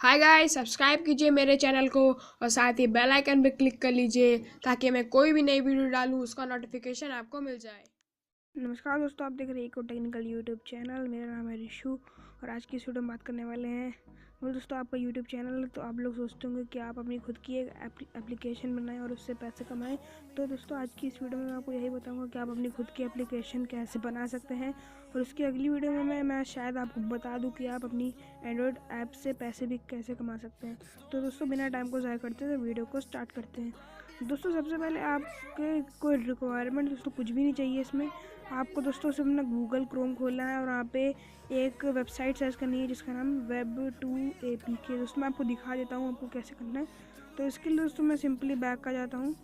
Hi guys, subscribe कीजिए मेरे channel को और साथ ही बेल आइकन पे क्लिक कर लीजिए ताकि मैं कोई भी नई वीडियो डालूँ उसका नोटिफिकेशन आपको मिल जाए। नमस्कार दोस्तों, आप देख रहे हैं इको टेक्निकल यूट्यूब चैनल। मेरा नाम है रिशु और आज की इस वीडियो में बात करने वाले हैं। दोस्तों, आपका यूट्यूब चैनल है तो आप लोग सोचते होंगे कि आप अपनी खुद की एक एप्लीकेशन बनाएं और उससे पैसे कमाएं। तो दोस्तों, आज की इस वीडियो में मैं आपको यही बताऊंगा कि आप अपनी खुद की एप्लीकेशन कैसे बना सकते हैं। और उसकी अगली वीडियो में मैं शायद आपको बता दूँ कि आप अपनी एंड्रॉयड ऐप से पैसे भी कैसे कमा सकते हैं। तो दोस्तों, बिना टाइम को ज़ाया करते हुए वीडियो को स्टार्ट करते हैं। दोस्तों, सबसे पहले आपके कोई रिक्वायरमेंट दोस्तों कुछ भी नहीं चाहिए इसमें। आपको दोस्तों सिर्फ ना गूगल क्रोम खोलना है और वहाँ पे एक वेबसाइट सर्च करनी है जिसका नाम Web2APK। दोस्तों, मैं आपको दिखा देता हूँ आपको कैसे करना है। तो इसके लिए दोस्तों मैं सिंपली बैक आ जाता हूँ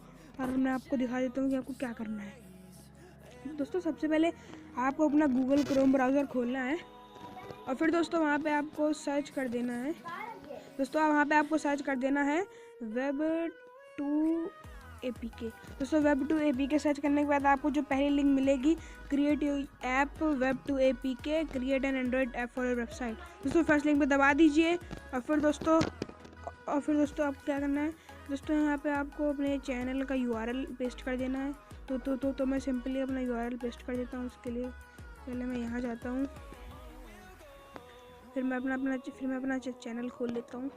और मैं आपको दिखा देता हूँ कि आपको क्या करना है। दोस्तों, सबसे पहले आपको अपना गूगल क्रोम ब्राउज़र खोलना है और फिर दोस्तों वहाँ पे आपको सर्च कर देना है। दोस्तों, वहाँ पे आपको सर्च कर देना है Web2APK। दोस्तों, Web2APK सर्च करने के बाद आपको जो पहली लिंक मिलेगी, create app Web2APK create an Android app for your website. दोस्तों, फर्स्ट लिंक पे दबा दीजिए और फिर दोस्तों आपको क्या करना है। दोस्तों, यहाँ पे आपको अपने चैनल का URL पेस्ट कर देना है। तो मैं सिंपली अपना URL पेस्ट कर देता हूँ। उसके लिए पहले मैं यहाँ जाता हूँ, फिर मैं अपना चैनल खोल लेता हूँ।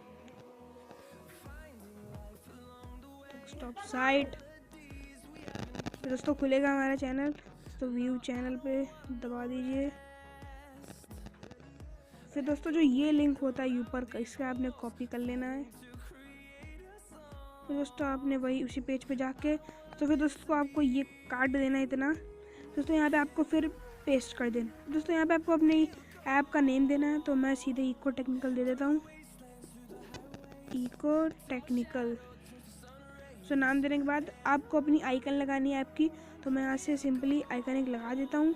स्टॉप साइट, फिर दोस्तों खुलेगा हमारा चैनल। तो व्यू चैनल पे दबा दीजिए। फिर दोस्तों जो ये लिंक होता है ऊपर का, इसका आपने कॉपी कर लेना है। फिर दोस्तों आपने वही उसी पेज पे जाके तो फिर दोस्तों आपको ये काट देना है इतना। दोस्तों यहाँ पे आपको फिर पेस्ट कर देना। दोस्तों यहाँ पे आपको अपनी ऐप का नेम देना है। तो मैं सीधे इको टेक्निकल दे देता हूँ, इको टेक्निकल। सो नाम देने के बाद आपको अपनी आइकन लगानी है ऐप की। तो मैं यहाँ से सिंपली आइकन एक लगा देता हूँ।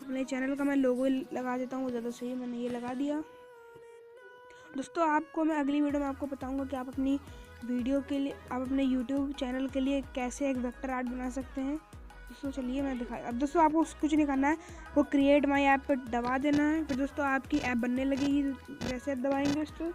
अपने चैनल का मैं लोगो लगा देता हूँ, ज़्यादा सही, मैंने ये लगा दिया। दोस्तों, आपको मैं अगली वीडियो में आपको बताऊँगा कि आप अपनी वीडियो के लिए, आप अपने यूट्यूब चैनल के लिए कैसे एक वेक्टर आर्ट बना सकते हैं। दोस्तों चलिए मैं दिखा। अब दोस्तों आपको कुछ नहीं करना है, वो क्रिएट माई ऐप पर दबा देना है। फिर दोस्तों आपकी ऐप बनने लगेगी जैसे आप दबाएंगे दोस्तों।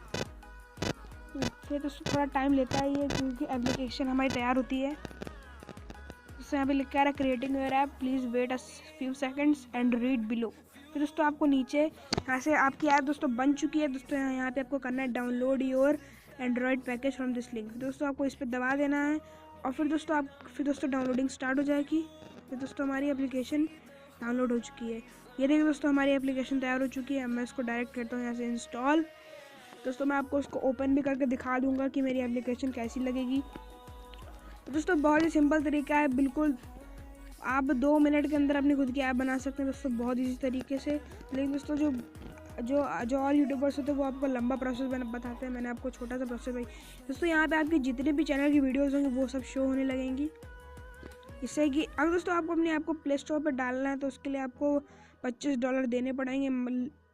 फिर दोस्तों थोड़ा टाइम लेता है ये, क्योंकि एप्लीकेशन हमारी तैयार होती है। दोस्तों यहाँ पे लिखा है creating your app, please wait a few seconds and read below. फिर दोस्तों आपको नीचे यहाँ से आपकी ऐप दोस्तों बन चुकी है। दोस्तों यहाँ पे आपको करना है download your Android package from this link. दोस्तों आपको इस पर दबा देना है और फिर दोस्तों डाउनलोडिंग स्टार्ट हो जाएगी। फिर दोस्तों हमारी एप्लीकेशन डाउनलोड हो चुकी है। ये देखिए दोस्तों हमारी एप्लीकेशन तैयार हो चुकी है। मैं इसको डायरेक्ट करता हूँ यहाँ से इंस्टॉल। दोस्तों मैं आपको इसको ओपन भी करके दिखा दूँगा कि मेरी एप्लीकेशन कैसी लगेगी। दोस्तों बहुत ही सिंपल तरीका है, बिल्कुल आप 2 मिनट के अंदर अपनी खुद की ऐप बना सकते हैं दोस्तों, बहुत ईजी तरीके से। लेकिन दोस्तों जो जो जो और यूट्यूबर्स होते हैं वो आपको लंबा प्रोसेस बताते हैं, मैंने आपको छोटा सा प्रोसेस भाई। दोस्तों यहाँ पे आपके जितने भी चैनल की वीडियोस होंगे वो सब शो होने लगेंगी, इससे कि अगर दोस्तों आपको अपने ऐप को प्ले स्टोर पर डालना है तो उसके लिए आपको $25 देने पड़ेंगे,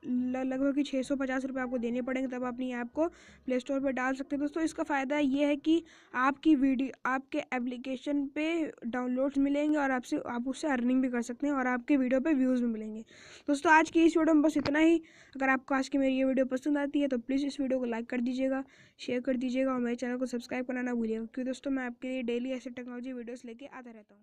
लगभग 650 रुपये आपको देने पड़ेंगे, तब अपनी ऐप को प्ले स्टोर पर डाल सकते हैं। दोस्तों इसका फ़ायदा ये है कि आपकी वीडियो आपके एप्लीकेशन पे डाउनलोड्स मिलेंगे और आप उससे अर्निंग भी कर सकते हैं और आपके वीडियो पे व्यूज़ भी मिलेंगे। दोस्तों आज की इस वीडियो में बस इतना ही। अगर आपको आज की मेरी ये वीडियो पसंद आती है तो प्लीज़ इस वीडियो को लाइक कर दीजिएगा, शेयर कर दीजिएगा और मेरे चैनल को सब्सक्राइब करना ना भूलिएगा, क्योंकि दोस्तों मैं आपके लिए डेली ऐसे टेक्नोलॉजी वीडियोज़ लेके आता रहता हूँ।